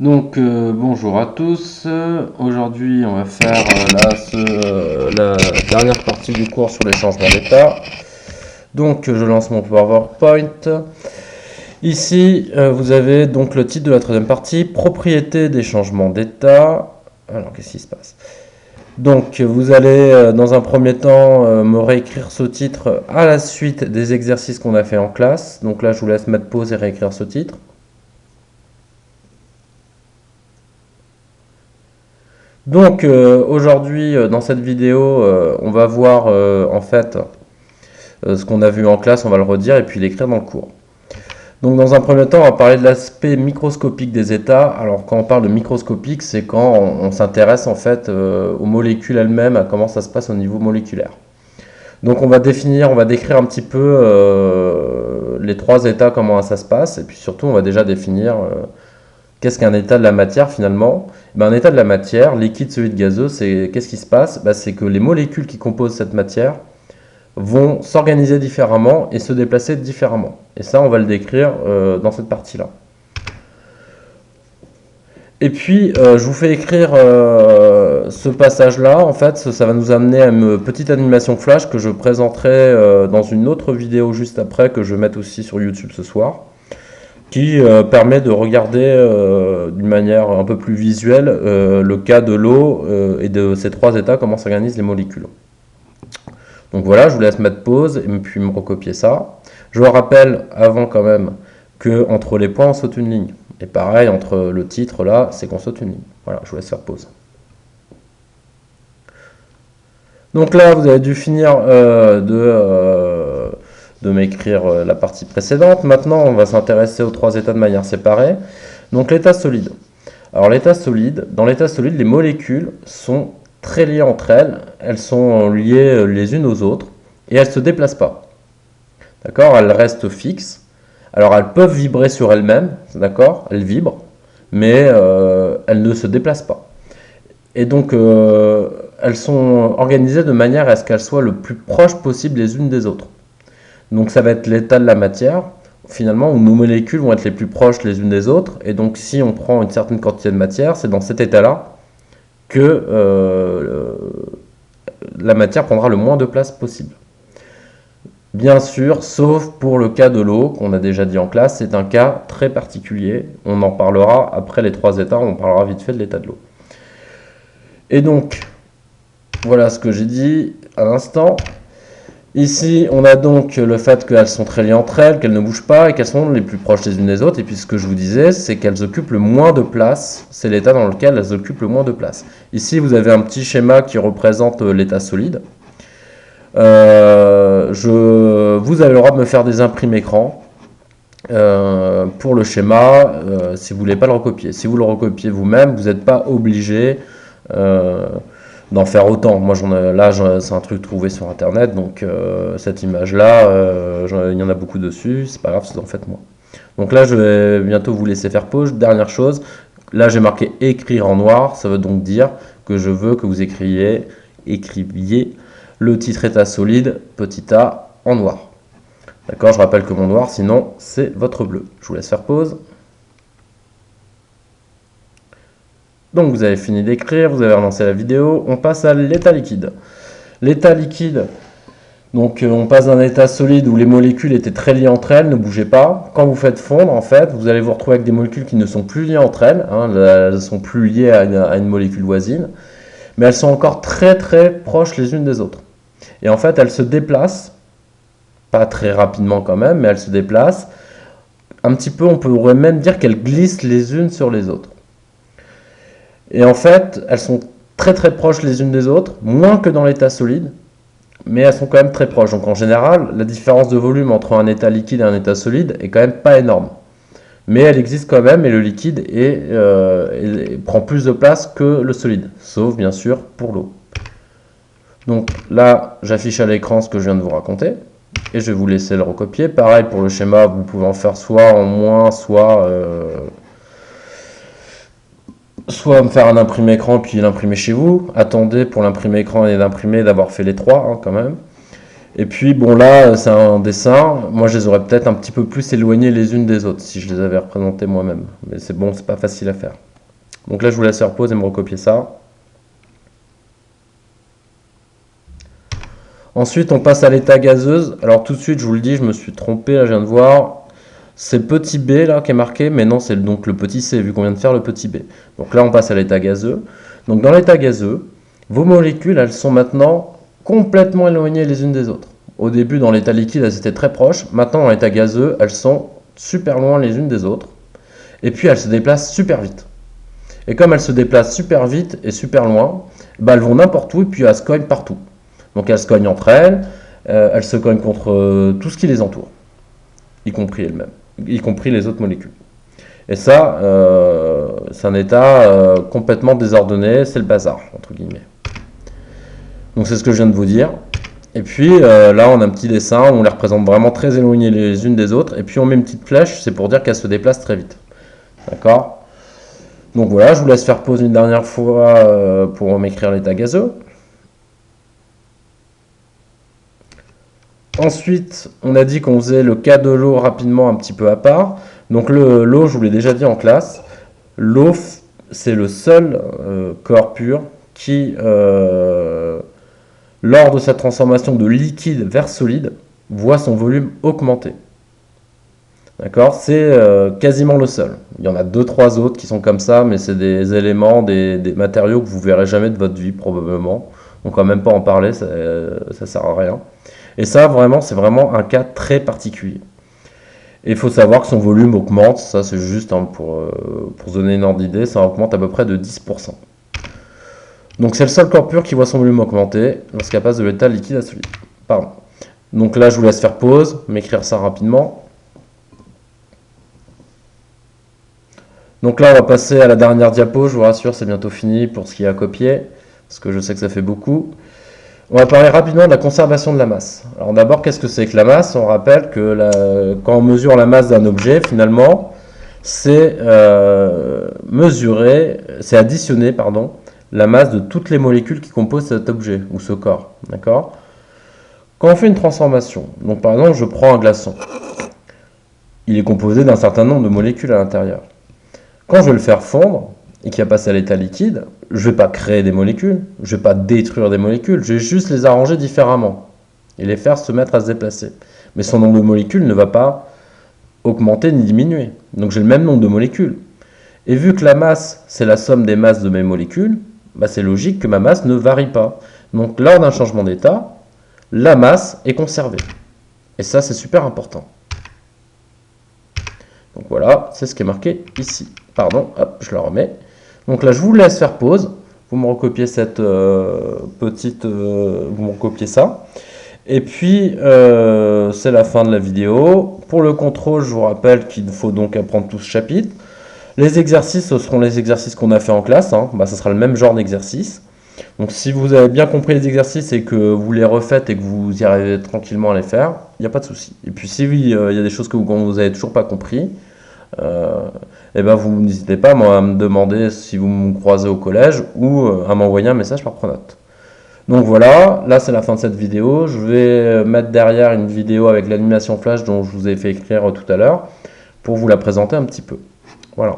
Bonjour à tous. Aujourd'hui on va faire la dernière partie du cours sur les changements d'état. Je lance mon PowerPoint. Ici vous avez donc le titre de la troisième partie, propriété des changements d'état. Alors qu'est-ce qui se passe? Donc vous allez dans un premier temps me réécrire ce titre à la suite des exercices qu'on a fait en classe. Donc là je vous laisse mettre pause et réécrire ce titre. Aujourd'hui dans cette vidéo on va voir en fait ce qu'on a vu en classe, on va le redire et puis l'écrire dans le cours. Donc dans un premier temps on va parler de l'aspect microscopique des états. Alors quand on parle de microscopique c'est quand on s'intéresse en fait aux molécules elles-mêmes, à comment ça se passe au niveau moléculaire. Donc on va décrire un petit peu les trois états, comment ça se passe et puis surtout on va déjà définir qu'est-ce qu'un état de la matière finalement? Un état de la matière, liquide, solide, gazeux, c'est qu'est-ce qui se passe? C'est que les molécules qui composent cette matière vont s'organiser différemment et se déplacer différemment. Et ça, on va le décrire dans cette partie-là. Et puis, je vous fais écrire ce passage-là. En fait, ça va nous amener à une petite animation flash que je présenterai dans une autre vidéo juste après, que je vais mettre aussi sur YouTube ce soir, qui permet de regarder d'une manière un peu plus visuelle le cas de l'eau et de ces trois états, comment s'organisent les molécules. Donc voilà, je vous laisse mettre pause et puis me recopier ça. Je vous rappelle avant quand même que entre les points on saute une ligne. Et pareil, entre le titre là, c'est qu'on saute une ligne. Voilà, je vous laisse faire pause. Donc là, vous avez dû finir de m'écrire la partie précédente. Maintenant, on va s'intéresser aux trois états de manière séparée. Donc l'état solide. Alors l'état solide, dans l'état solide, les molécules sont très liées entre elles. Elles sont liées les unes aux autres et elles ne se déplacent pas. D'accord? Elles restent fixes. Alors elles peuvent vibrer sur elles-mêmes, d'accord? Elles vibrent, mais elles ne se déplacent pas. Et donc elles sont organisées de manière à ce qu'elles soient le plus proches possible les unes des autres. Donc ça va être l'état de la matière, finalement, où nos molécules vont être les plus proches les unes des autres. Et donc si on prend une certaine quantité de matière, c'est dans cet état-là que la matière prendra le moins de place possible. Bien sûr, sauf pour le cas de l'eau, qu'on a déjà dit en classe, c'est un cas très particulier. On en parlera après les trois états, on parlera vite fait de l'état de l'eau. Et donc, voilà ce que j'ai dit à l'instant. Ici, on a donc le fait qu'elles sont très liées entre elles, qu'elles ne bougent pas et qu'elles sont les plus proches les unes des autres. Et puis ce que je vous disais, c'est qu'elles occupent le moins de place. C'est l'état dans lequel elles occupent le moins de place. Ici, vous avez un petit schéma qui représente l'état solide. Vous avez le droit de me faire des imprimes écran pour le schéma si vous ne voulez pas le recopier. Si vous le recopiez vous-même, vous n'êtes pas obligé d'en faire autant. Moi, c'est un truc trouvé sur internet, donc cette image-là, il y en a beaucoup dessus, c'est pas grave, c'est en fait moi. Donc là, je vais bientôt vous laisser faire pause. Dernière chose, là j'ai marqué écrire en noir, ça veut donc dire que je veux que vous écriviez le titre état solide, petit a, en noir. D'accord, je rappelle que mon noir, sinon, c'est votre bleu. Je vous laisse faire pause. Donc vous avez fini d'écrire, vous avez relancé la vidéo, on passe à l'état liquide. L'état liquide, donc on passe d'un état solide où les molécules étaient très liées entre elles, ne bougez pas. Quand vous faites fondre, en fait, vous allez vous retrouver avec des molécules qui ne sont plus liées entre elles, elles ne sont plus liées à une molécule voisine, mais elles sont encore très très proches les unes des autres. Et en fait, elles se déplacent, pas très rapidement quand même, mais elles se déplacent. Un petit peu, on pourrait même dire qu'elles glissent les unes sur les autres. Et en fait, elles sont très très proches les unes des autres, moins que dans l'état solide, mais elles sont quand même très proches. Donc en général, la différence de volume entre un état liquide et un état solide est quand même pas énorme. Mais elle existe quand même et le liquide prend plus de place que le solide, sauf bien sûr pour l'eau. Donc là, j'affiche à l'écran ce que je viens de vous raconter et je vais vous laisser le recopier. Pareil pour le schéma, vous pouvez en faire soit en moins, soit me faire un imprimé écran puis l'imprimer chez vous. Attendez pour l'imprimer écran et l'imprimer d'avoir fait les trois quand même. Et puis bon là c'est un dessin, moi je les aurais peut-être un petit peu plus éloignées les unes des autres si je les avais représentées moi-même. Mais c'est bon, c'est pas facile à faire. Donc là je vous laisse faire pause et me recopier ça. Ensuite on passe à l'état gazeuse. Alors tout de suite je vous le dis, je me suis trompé, là je viens de voir. C'est le petit b là qui est marqué, mais non c'est donc le petit c vu qu'on vient de faire le petit b. Donc là on passe à l'état gazeux. Donc dans l'état gazeux, vos molécules elles sont maintenant complètement éloignées les unes des autres. Au début, dans l'état liquide, elles étaient très proches. Maintenant, dans l'état gazeux, elles sont super loin les unes des autres. Et puis, elles se déplacent super vite. Et comme elles se déplacent super vite et super loin, bah, elles vont n'importe où et puis elles se cognent partout. Donc, elles se cognent entre elles se cognent contre tout ce qui les entoure, y compris elles-mêmes, y compris les autres molécules. Et ça, c'est un état complètement désordonné, c'est le bazar, entre guillemets. Donc, c'est ce que je viens de vous dire. Et puis là, on a un petit dessin où on les représente vraiment très éloignées les unes des autres. Et puis on met une petite flèche, c'est pour dire qu'elles se déplacent très vite. D'accord? Donc voilà, je vous laisse faire pause une dernière fois pour m'écrire l'état gazeux. Ensuite, on a dit qu'on faisait le cas de l'eau rapidement un petit peu à part. Donc l'eau, je vous l'ai déjà dit en classe, l'eau, c'est le seul corps pur qui lors de sa transformation de liquide vers solide, voit son volume augmenter. D'accord? C'est quasiment le seul. Il y en a 2-3 autres qui sont comme ça, mais c'est des éléments, des matériaux que vous verrez jamais de votre vie probablement. Donc on va même pas en parler, ça sert à rien. Et ça vraiment, c'est vraiment un cas très particulier. Et il faut savoir que son volume augmente, ça c'est juste pour se donner une ordre d'idée, ça augmente à peu près de 10%. Donc c'est le seul corps pur qui voit son volume augmenter lorsqu'il passe de l'état liquide à solide. Pardon. Donc là je vous laisse faire pause, m'écrire ça rapidement. Donc là on va passer à la dernière diapo, je vous rassure c'est bientôt fini pour ce qui est à copier, parce que je sais que ça fait beaucoup. On va parler rapidement de la conservation de la masse. Alors d'abord qu'est-ce que c'est que la masse? On rappelle que quand on mesure la masse d'un objet, finalement, c'est additionner, la masse de toutes les molécules qui composent cet objet ou ce corps. D'accord? Quand on fait une transformation, donc par exemple je prends un glaçon, il est composé d'un certain nombre de molécules à l'intérieur. Quand je vais le faire fondre et qu'il va passer à l'état liquide, je ne vais pas créer des molécules, je ne vais pas détruire des molécules, je vais juste les arranger différemment et les faire se mettre à se déplacer. Mais son nombre de molécules ne va pas augmenter ni diminuer. Donc j'ai le même nombre de molécules. Et vu que la masse, c'est la somme des masses de mes molécules, bah c'est logique que ma masse ne varie pas. Donc lors d'un changement d'état, la masse est conservée. Et ça, c'est super important. Donc voilà, c'est ce qui est marqué ici. Pardon, hop, je la remets. Donc là, je vous laisse faire pause. Vous me recopiez cette petite... vous me recopiez ça. Et puis, c'est la fin de la vidéo. Pour le contrôle, je vous rappelle qu'il faut donc apprendre tout ce chapitre. Les exercices, ce seront les exercices qu'on a fait en classe. Bah, ça sera le même genre d'exercice. Donc si vous avez bien compris les exercices et que vous les refaites et que vous y arrivez tranquillement à les faire, il n'y a pas de souci. Et puis si il y a des choses que vous n'avez toujours pas compris, et ben vous n'hésitez pas à me demander si vous me croisez au collège ou à m'envoyer un message par Pronote. Donc voilà, là c'est la fin de cette vidéo. Je vais mettre derrière une vidéo avec l'animation flash dont je vous ai fait écrire tout à l'heure pour vous la présenter un petit peu. Voilà.